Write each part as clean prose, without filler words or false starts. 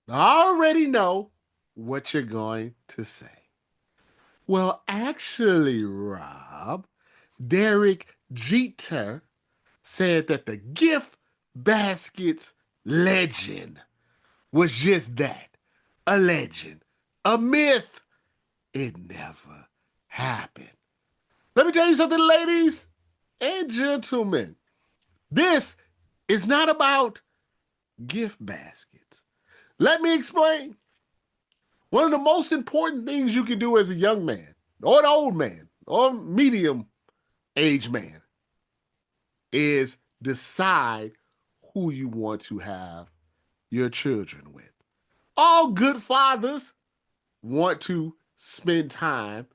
I already know what you're going to say. Well, actually, Rob, Derek Jeter said that the gift basket's legend was just that, a legend, a myth. It never happened. Let me tell you something, ladies and gentlemen. This is not about gift baskets. Let me explain. One of the most important things you can do as a young man, or an old man, or medium age man, is decide who you want to have your children with. All good fathers want to spend time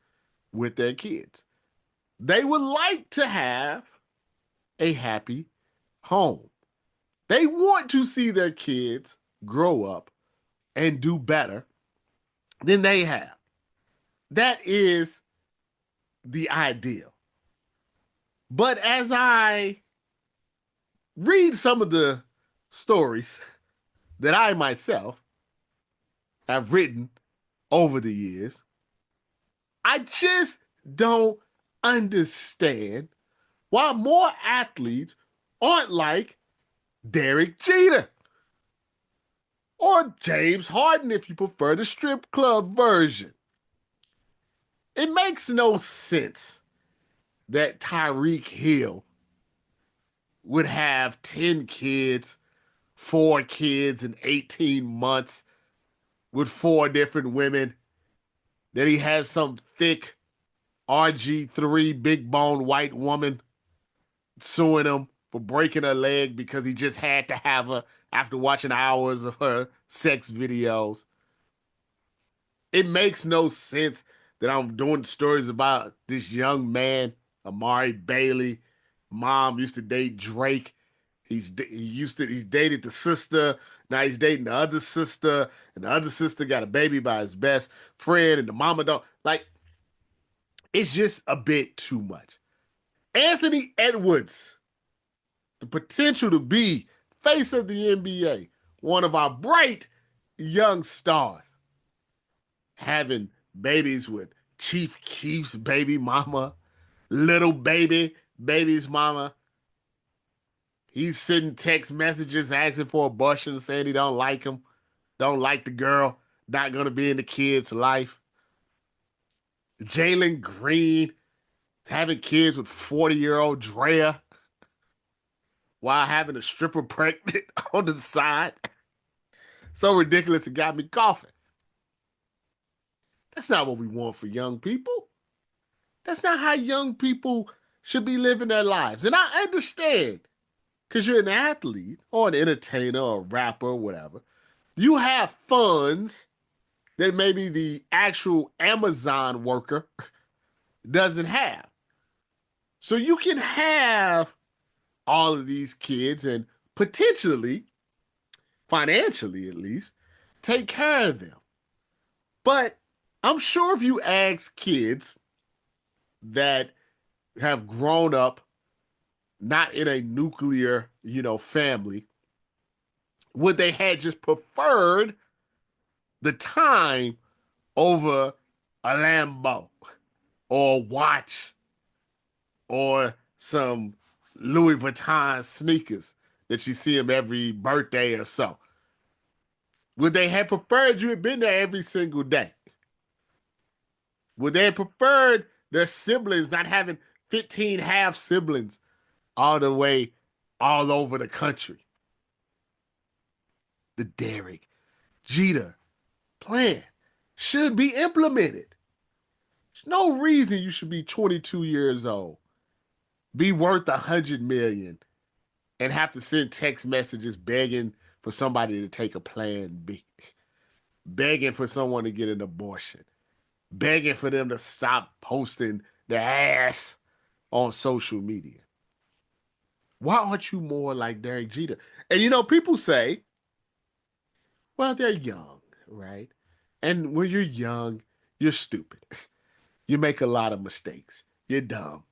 with their kids. They would like to have a happy home. They want to see their kids grow up and do better than they have. That is the ideal. But as I read some of the stories that I myself have written over the years, I just don't understand why more athletes aren't like Derek Jeter or James Harden if you prefer the strip club version. It makes no sense that Tyreek Hill would have 10 kids, 4 kids in 18 months with 4 different women, that he has some thick RG3 big bone white woman suing him for breaking her leg because he just had to have her after watching hours of her sex videos. It makes no sense that I'm doing stories about this young man, Amari Bailey. Mom used to date Drake. He dated the sister. Now he's dating the other sister, and the other sister got a baby by his best friend, and the mama don't like. It's just a bit too much. Anthony Edwards, the potential to be face of the NBA, one of our bright young stars, having babies with Chief Keef's baby mama, little baby's mama. He's sending text messages asking for abortion, saying he don't like him, don't like the girl, not gonna be in the kid's life. Jalen Green having kids with 40-year-old Drea while having a stripper pregnant on the side. So ridiculous it got me coughing. That's not what we want for young people. That's not how young people should be living their lives. And I understand, because you're an athlete or an entertainer or a rapper or whatever. You have funds that maybe the actual Amazon worker doesn't have. So you can have all of these kids and potentially, financially at least, take care of them. But I'm sure if you ask kids that have grown up not in a nuclear, family, would they had just preferred the time over a Lambo or a watch or some Louis Vuitton sneakers that you see them every birthday or so? Would they have preferred you had been there every single day? Would they have preferred their siblings not having 15 half siblings all the way all over the country? The Derek Jeter plan should be implemented. There's no reason you should be 22 years old, be worth 100 million, and have to send text messages begging for somebody to take a plan B, begging for someone to get an abortion, begging for them to stop posting their ass on social media. Why aren't you more like Derek Jeter? And people say, well, they're young, right? And when you're young, you're stupid. You make a lot of mistakes. You're dumb.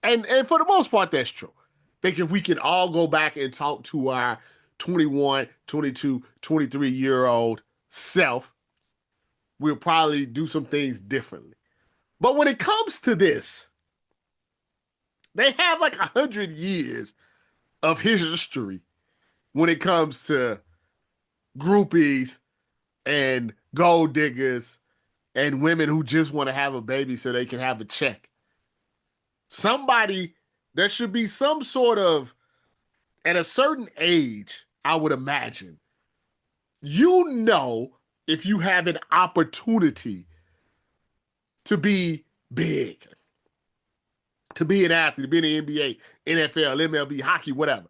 And for the most part, that's true. I think if we can all go back and talk to our 21, 22, 23-year-old self, we'll probably do some things differently. But when it comes to this, they have like 100 years of history when it comes to groupies and gold diggers and women who just want to have a baby so they can have a check. Somebody, there should be some sort of, at a certain age, I would imagine, if you have an opportunity to be big, to be an athlete, to be in the NBA, NFL, MLB, hockey, whatever.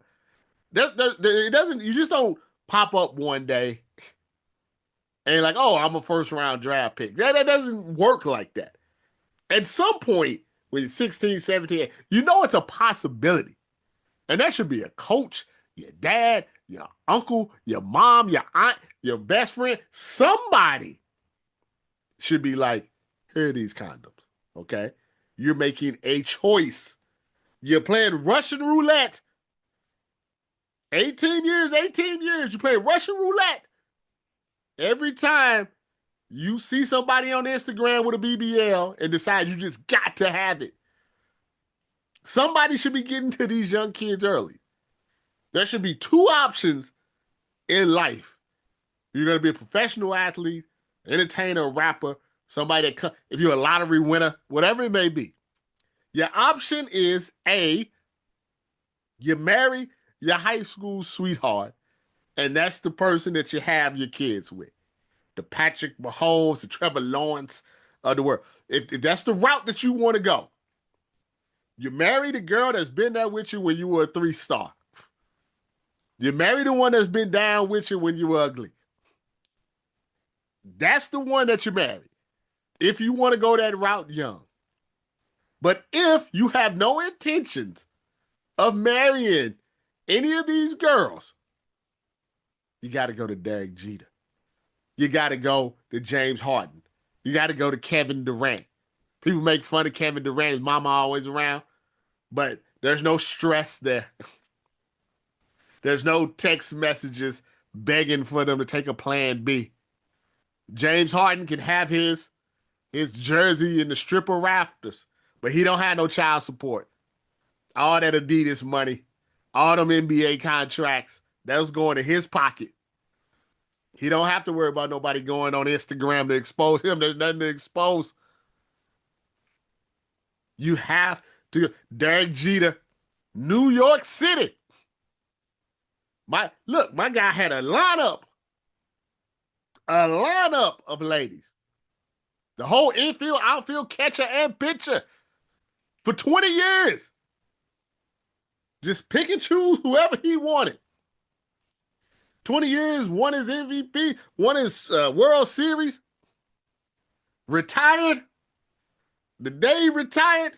It doesn't, you just don't pop up one day and like, oh, I'm a first round draft pick. That doesn't work like that. At some point, when you're 16, 17, it's a possibility. And that should be a coach, your dad, your uncle, your mom, your aunt, your best friend. Somebody should be like, here are these condoms, okay? You're making a choice. You're playing Russian roulette. 18 years, you play Russian roulette. Every time you see somebody on Instagram with a BBL and decide you just got to have it, somebody should be getting to these young kids early. There should be two options in life. You're going to be a professional athlete, entertainer, rapper, somebody that, if you're a lottery winner, whatever it may be. Your option is A, you marry your high school sweetheart, and that's the person that you have your kids with. The Patrick Mahomes, the Trevor Lawrence of the world. If that's the route that you want to go, you marry the girl that's been there with you when you were a 3-star. You marry the one that's been down with you when you were ugly. That's the one that you marry. If you want to go that route young. But if you have no intentions of marrying any of these girls, you got to go to Derek Jeter. You got to go to James Harden. You got to go to Kevin Durant. People make fun of Kevin Durant. His mama always around. But there's no stress there. There's no text messages begging for them to take a plan B. James Harden can have his jersey in the stripper rafters, but he don't have no child support. All that Adidas money, all them NBA contracts, that was going to his pocket. He don't have to worry about nobody going on Instagram to expose him. There's nothing to expose. You have to. Derek Jeter, New York City. My guy had a lineup of ladies. The whole infield, outfield, catcher, and pitcher for 20 years. Just pick and choose whoever he wanted. 20 years, won his MVP, won his World Series, retired. The day he retired,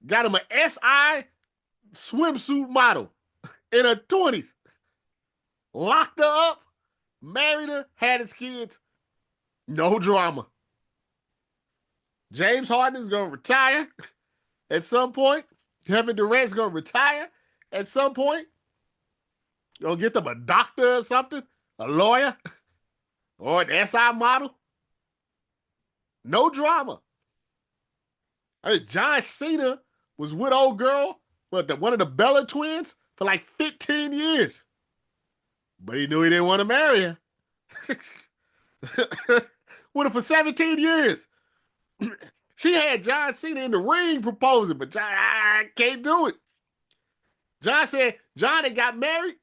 got him an SI swimsuit model in her 20s. Locked her up, married her, had his kids. No drama. James Harden is going to retire at some point. Kevin Durant's going to retire at some point. You'll get them a doctor or something, a lawyer, or an SI model. No drama. I mean, John Cena was with old girl, one of the Bella twins, for like 15 years. But he knew he didn't want to marry her. With her for 17 years. She had John Cena in the ring proposing, but John, I can't do it. John said, John had got married,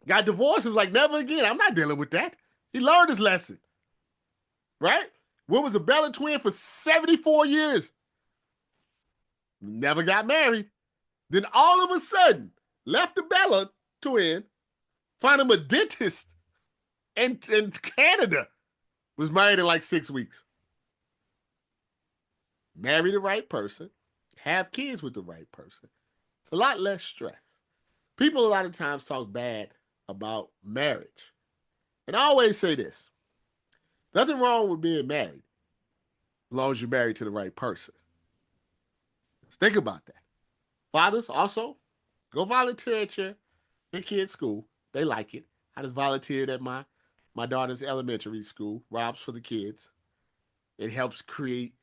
got divorced, was like, never again. I'm not dealing with that. He learned his lesson. Right? What was a Bella twin for 74 years? Never got married. Then all of a sudden, left the Bella twin, found him a dentist in Canada, was married in like 6 weeks. Marry the right person, have kids with the right person. It's a lot less stress. People a lot of times talk bad about marriage. And I always say this. Nothing wrong with being married as long as you're married to the right person. Let's think about that. Fathers, also, go volunteer at your kid's school. They like it. I just volunteered at my my daughter's elementary school, Rob's for the kids. It helps create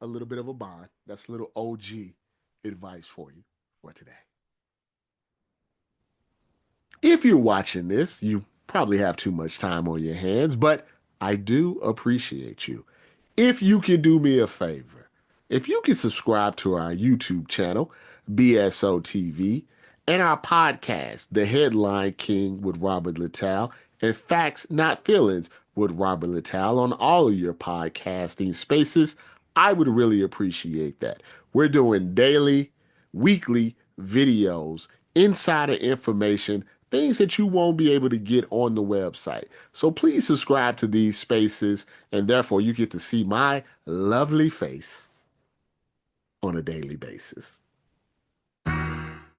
a little bit of a bond. That's a little OG advice for you for today. If you're watching this, you probably have too much time on your hands, but I do appreciate you. If you can do me a favor, if you can subscribe to our YouTube channel, BSO TV, and our podcast, The Headline King with Robert Littal, and Facts Not Feelings with Robert Littal on all of your podcasting spaces, I would really appreciate that. We're doing daily, weekly videos, insider information, things that you won't be able to get on the website. So please subscribe to these spaces, and therefore you get to see my lovely face on a daily basis.